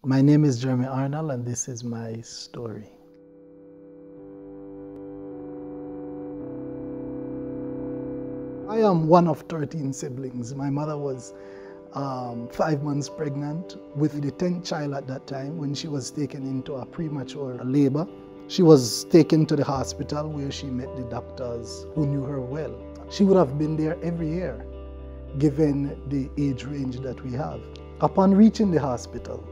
My name is Jeremy Arnold, and this is my story. I am one of 13 siblings. My mother was 5 months pregnant with the 10th child at that time when she was taken into a premature labor. She was taken to the hospital where she met the doctors who knew her well. She would have been there every year, given the age range that we have. Upon reaching the hospital,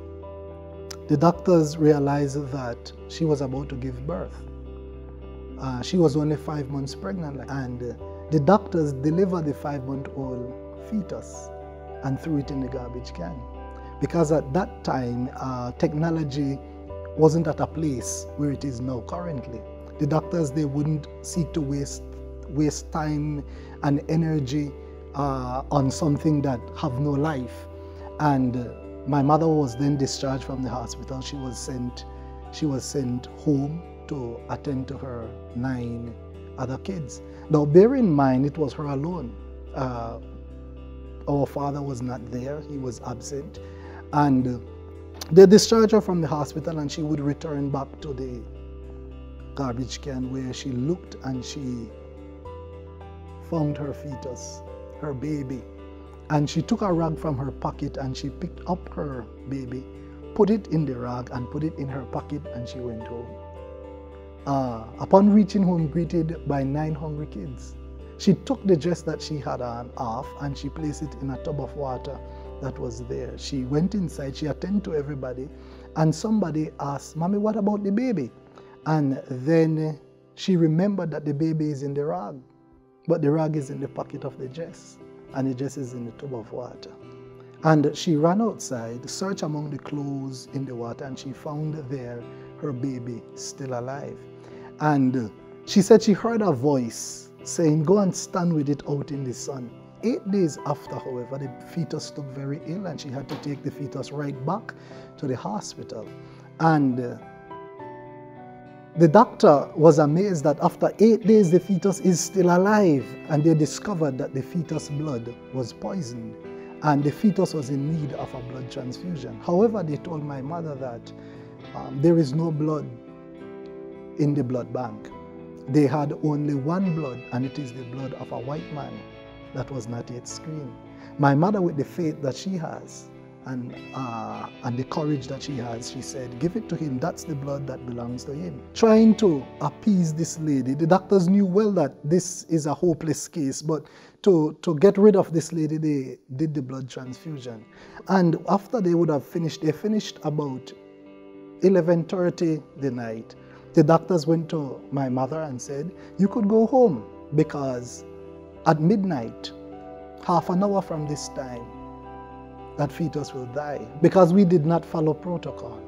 the doctors realized that she was about to give birth. She was only 5 months pregnant, and the doctors delivered the 5-month-old fetus and threw it in the garbage can. Because at that time, technology wasn't at a place where it is now currently. The doctors, they wouldn't seek to waste time and energy on something that have no life. And my mother was then discharged from the hospital. She was sent home to attend to her 9 other kids. Now, bear in mind, it was her alone. Our father was not there, he was absent. And they discharged her from the hospital, and she would return back to the garbage can, where she looked and she found her fetus, her baby. And she took a rag from her pocket and she picked up her baby, put it in the rag and put it in her pocket, and she went home. Upon reaching home, greeted by 9 hungry kids, she took the dress that she had on off and she placed it in a tub of water that was there. She went inside, she attended to everybody, and somebody asked, "Mommy, what about the baby?" And then she remembered that the baby is in the rag, but the rag is in the pocket of the dress, and the dress is in the tub of water. And she ran outside, searched among the clothes in the water, and she found there her baby still alive. And she said she heard a voice saying, "Go and stand with it out in the sun." 8 days after, however, the fetus took very ill, and she had to take the fetus right back to the hospital. And the doctor was amazed that after 8 days, the fetus is still alive, and they discovered that the fetus blood was poisoned, and the fetus was in need of a blood transfusion. However, they told my mother that there is no blood in the blood bank. They had only one blood, and it is the blood of a white man that was not yet screened. My mother, with the faith that she has and the courage that she has, she said, "Give it to him. That's the blood that belongs to him." Trying to appease this lady, the doctors knew well that this is a hopeless case, but to get rid of this lady, they did the blood transfusion. And after they would have finished, they finished about 11:30 the night. The doctors went to my mother and said, "You could go home, because at midnight, half an hour from this time, that fetus will die," because we did not follow protocol.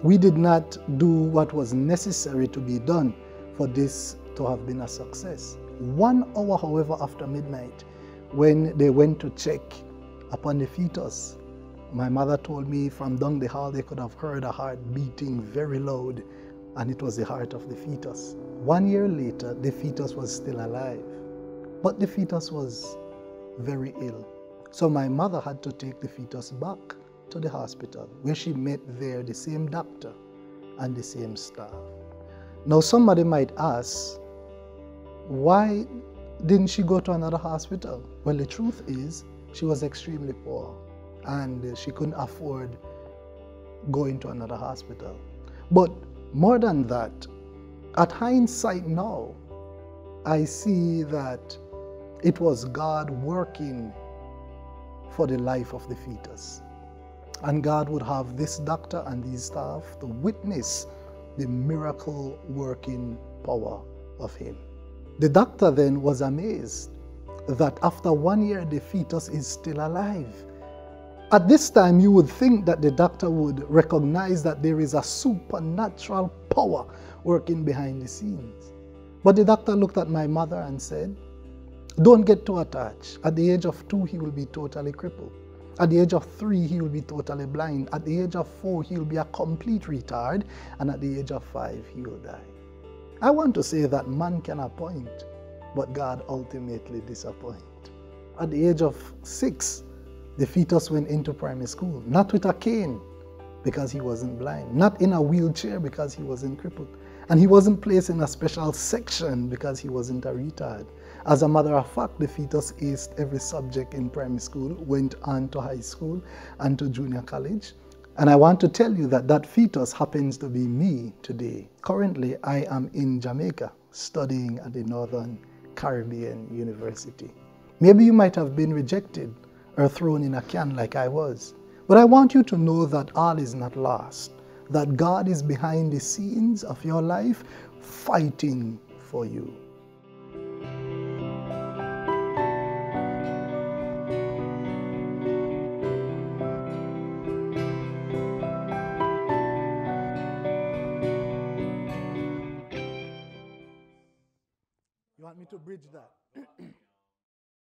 We did not do what was necessary to be done for this to have been a success. 1 hour, however, after midnight, when they went to check upon the fetus, my mother told me from down the hall they could have heard a heart beating very loud, and it was the heart of the fetus. 1 year later, the fetus was still alive, but the fetus was very ill. So my mother had to take the fetus back to the hospital, where she met there the same doctor and the same staff. Now somebody might ask, why didn't she go to another hospital? Well, the truth is, she was extremely poor, and she couldn't afford going to another hospital. But more than that, at hindsight now, I see that it was God working for the life of the fetus. And God would have this doctor and these staff to witness the miracle working power of him. The doctor then was amazed that after 1 year, the fetus is still alive. At this time, you would think that the doctor would recognize that there is a supernatural power working behind the scenes. But the doctor looked at my mother and said, "Don't get too attached. At the age of 2, he will be totally crippled. At the age of 3, he will be totally blind. At the age of 4, he will be a complete retard. And at the age of 5, he will die." I want to say that man can appoint, but God ultimately disappoints. At the age of 6, the fetus went into primary school, not with a cane, because he wasn't blind, not in a wheelchair because he wasn't crippled, and he wasn't placed in a special section because he wasn't a retard. As a matter of fact, the fetus aced every subject in primary school, went on to high school and to junior college. And I want to tell you that that fetus happens to be me today. Currently, I am in Jamaica studying at the Northern Caribbean University. Maybe you might have been rejected or thrown in a can like I was. But I want you to know that all is not lost, that God is behind the scenes of your life fighting for you. You want me to bridge that?